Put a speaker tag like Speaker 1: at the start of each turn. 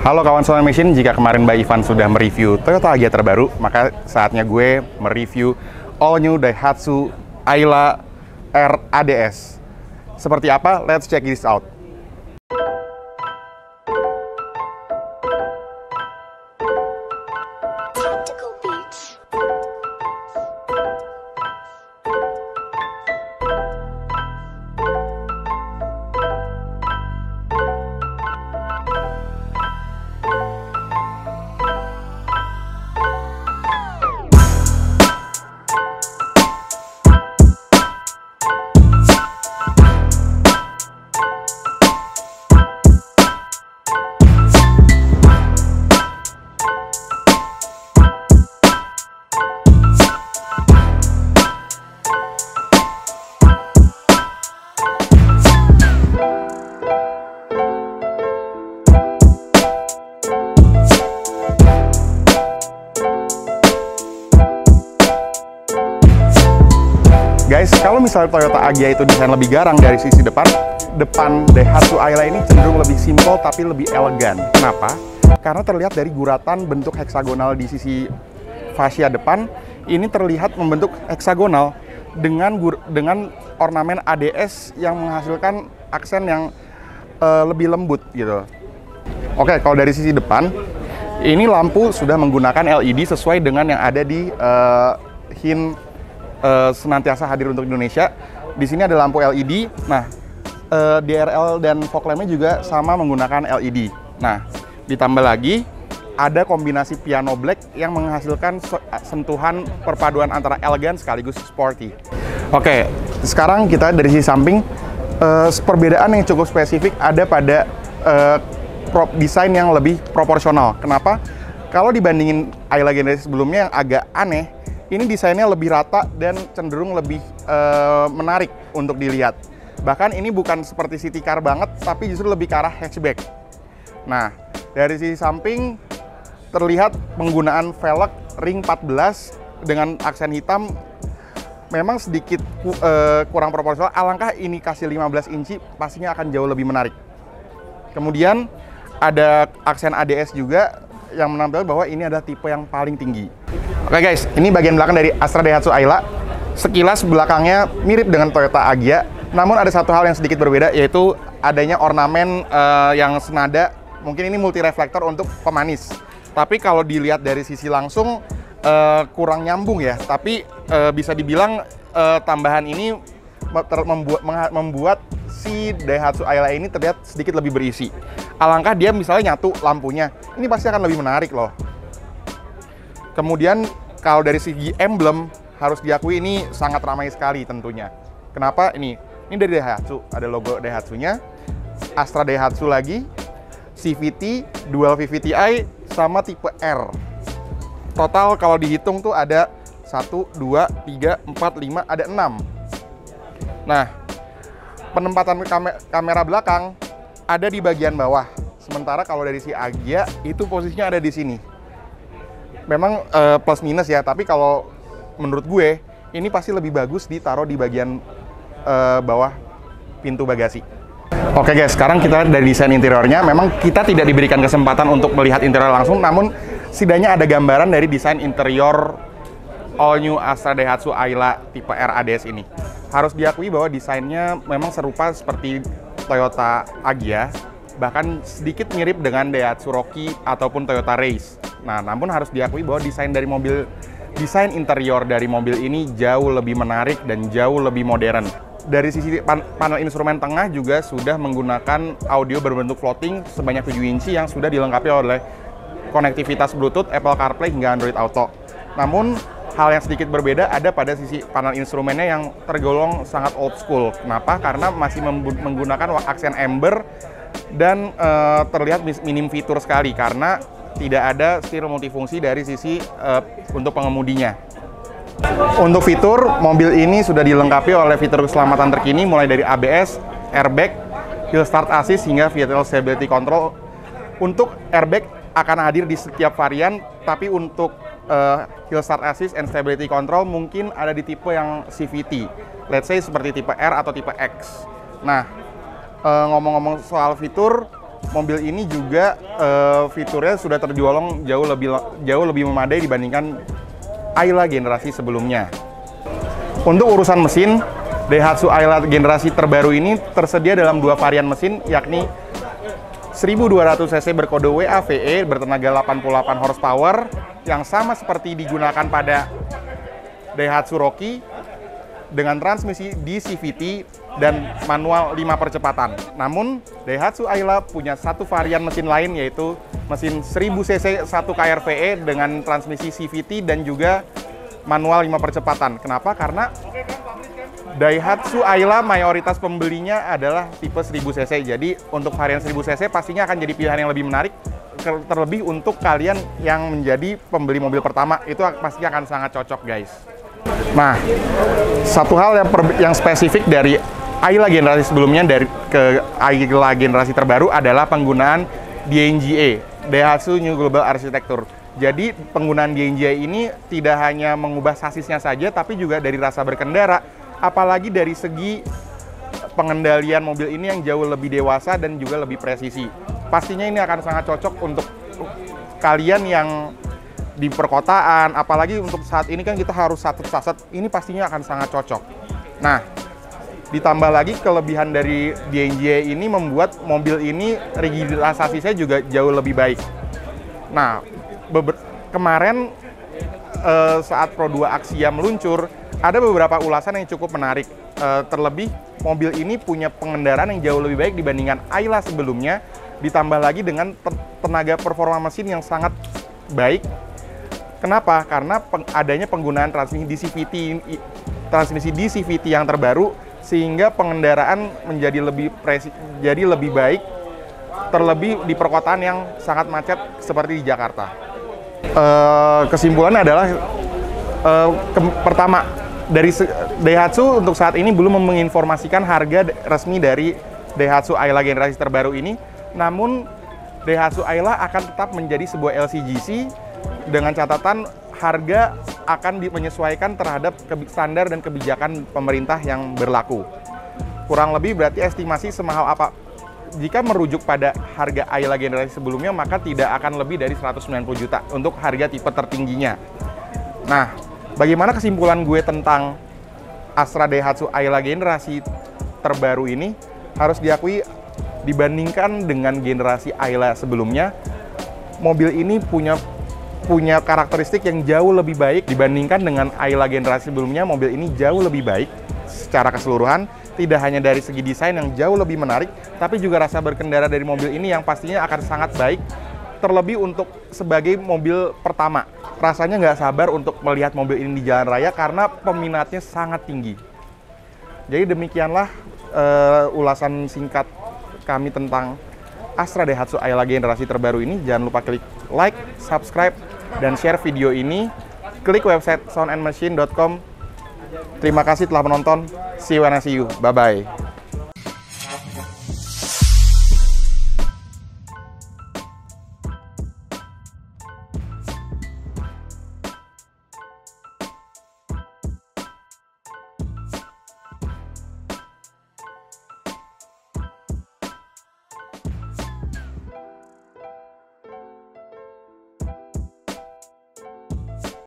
Speaker 1: Halo kawan Solar Machine, jika kemarin Mbak Ivan sudah mereview Toyota Agya terbaru, maka saatnya gue mereview all new Daihatsu Ayla R ADS. Seperti apa? Let's check this out. Guys, kalau misalnya Toyota Agya itu desain lebih garang dari sisi depan Daihatsu Ayla ini cenderung lebih simpel tapi lebih elegan. Kenapa? Karena terlihat dari guratan bentuk heksagonal di sisi fascia depan, ini terlihat membentuk heksagonal dengan ornamen ADS yang menghasilkan aksen yang lebih lembut gitu. Oke, kalau dari sisi depan, ini lampu sudah menggunakan LED sesuai dengan yang ada di hint senantiasa hadir untuk Indonesia. Di sini ada lampu LED. Nah, DRL dan fog lamp-nya juga sama menggunakan LED. Nah, ditambah lagi ada kombinasi piano black yang menghasilkan sentuhan perpaduan antara elegan sekaligus sporty. Oke, sekarang kita dari sisi samping, perbedaan yang cukup spesifik ada pada desain yang lebih proporsional. Kenapa? Kalau dibandingin Ayla generasi sebelumnya yang agak aneh, ini desainnya lebih rata dan cenderung lebih menarik untuk dilihat. Bahkan ini bukan seperti city car banget, tapi justru lebih ke arah hatchback. Nah, dari sisi samping terlihat penggunaan velg ring 14 dengan aksen hitam memang sedikit kurang proporsional. Alangkah ini kasih 15 inci, pastinya akan jauh lebih menarik. Kemudian ada aksen ADS juga yang menampilkan bahwa ini adalah tipe yang paling tinggi. Oke guys, ini bagian belakang dari Astra Daihatsu Ayla. Sekilas belakangnya mirip dengan Toyota Agya, namun ada satu hal yang sedikit berbeda, yaitu adanya ornamen yang senada. Mungkin ini multi reflektor untuk pemanis. Tapi kalau dilihat dari sisi langsung kurang nyambung ya. Tapi bisa dibilang tambahan ini membuat si Daihatsu Ayla ini terlihat sedikit lebih berisi. Alangkah dia misalnya nyatu lampunya, ini pasti akan lebih menarik loh. Kemudian kalau dari segi emblem harus diakui ini sangat ramai sekali tentunya. Kenapa? Ini dari Daihatsu, ada logo Daihatsunya, Astra Daihatsu lagi, CVT, Dual VVT-i, sama tipe R. Total kalau dihitung tuh ada 1, 2, 3, 4, 5, ada 6. Nah, penempatan kamera belakang ada di bagian bawah. Sementara kalau dari si Agya itu posisinya ada di sini. Memang plus minus ya, tapi kalau menurut gue ini pasti lebih bagus ditaruh di bagian bawah pintu bagasi. Oke guys, sekarang kita dari desain interiornya. Memang kita tidak diberikan kesempatan untuk melihat interior langsung, namun setidaknya ada gambaran dari desain interior all new Astra Daihatsu Ayla tipe R ADS ini. Harus diakui bahwa desainnya memang serupa seperti Toyota Agya, bahkan sedikit mirip dengan Daihatsu Rocky ataupun Toyota Race. Nah, namun harus diakui bahwa desain interior dari mobil ini jauh lebih menarik dan jauh lebih modern. Dari sisi panel instrumen tengah juga sudah menggunakan audio berbentuk floating sebanyak 7 inci yang sudah dilengkapi oleh konektivitas Bluetooth, Apple CarPlay hingga Android Auto. Namun hal yang sedikit berbeda ada pada sisi panel instrumennya yang tergolong sangat old school. Kenapa? Karena masih menggunakan aksen amber dan terlihat minim fitur sekali karena tidak ada setir multifungsi dari sisi untuk pengemudinya. Untuk fitur, mobil ini sudah dilengkapi oleh fitur keselamatan terkini mulai dari ABS, airbag, hill start assist hingga vehicle stability control. Untuk airbag akan hadir di setiap varian, tapi untuk hill start assist and stability control mungkin ada di tipe yang CVT. Let's say seperti tipe R atau tipe X. Nah, ngomong-ngomong soal fitur, mobil ini juga fiturnya sudah tergolong jauh lebih memadai dibandingkan Ayla generasi sebelumnya. Untuk urusan mesin, Daihatsu Ayla generasi terbaru ini tersedia dalam dua varian mesin, yakni 1200 cc berkode WAVE bertenaga 88 horsepower yang sama seperti digunakan pada Daihatsu Rocky dengan transmisi DCVT dan manual 5 percepatan. Namun, Daihatsu Ayla punya satu varian mesin lain, yaitu mesin 1000 cc 1 KRVE dengan transmisi CVT dan juga manual 5 percepatan. Kenapa? Karena Daihatsu Ayla mayoritas pembelinya adalah tipe 1000 cc. Jadi, untuk varian 1000 cc pastinya akan jadi pilihan yang lebih menarik, terlebih untuk kalian yang menjadi pembeli mobil pertama, itu pastinya akan sangat cocok, guys. Nah, satu hal yang spesifik dari Ayla generasi sebelumnya ke Ayla generasi terbaru adalah penggunaan DNGA, Daihatsu New Global Architecture. Jadi penggunaan DNGA ini tidak hanya mengubah sasisnya saja, tapi juga dari rasa berkendara, apalagi dari segi pengendalian mobil ini yang jauh lebih dewasa dan juga lebih presisi. Pastinya ini akan sangat cocok untuk kalian yang di perkotaan, apalagi untuk saat ini kan kita harus saset-saset, ini pastinya akan sangat cocok. Nah, ditambah lagi kelebihan dari DNGA ini membuat mobil ini rigiditas sasisnya juga jauh lebih baik. Nah, kemarin saat Pro 2 Axia meluncur, ada beberapa ulasan yang cukup menarik. Terlebih, mobil ini punya pengendaraan yang jauh lebih baik dibandingkan Ayla sebelumnya, ditambah lagi dengan tenaga performa mesin yang sangat baik. Kenapa? Karena adanya penggunaan transmisi DCVT yang terbaru, sehingga pengendaraan menjadi lebih baik, terlebih di perkotaan yang sangat macet seperti di Jakarta. Kesimpulannya adalah pertama, dari Daihatsu untuk saat ini belum menginformasikan harga resmi dari Daihatsu Ayla generasi terbaru ini. Namun Daihatsu Ayla akan tetap menjadi sebuah LCGC dengan catatan harga akan menyesuaikan terhadap standar dan kebijakan pemerintah yang berlaku. Kurang lebih berarti estimasi semahal apa. Jika merujuk pada harga Ayla generasi sebelumnya, maka tidak akan lebih dari 190 juta untuk harga tipe tertingginya. Nah, bagaimana kesimpulan gue tentang Astra Daihatsu Ayla generasi terbaru ini? Harus diakui, dibandingkan dengan generasi Ayla sebelumnya, mobil ini punya karakteristik yang jauh lebih baik dibandingkan dengan Ayla generasi sebelumnya. Mobil ini jauh lebih baik secara keseluruhan, tidak hanya dari segi desain yang jauh lebih menarik, tapi juga rasa berkendara dari mobil ini yang pastinya akan sangat baik, terlebih untuk sebagai mobil pertama. Rasanya nggak sabar untuk melihat mobil ini di jalan raya karena peminatnya sangat tinggi. Jadi demikianlah ulasan singkat kami tentang Astra Daihatsu Ayla generasi terbaru ini. Jangan lupa klik like, subscribe, dan share video ini. Klik website soundandmachine.com. Terima kasih telah menonton. See you when I see you. Bye-bye.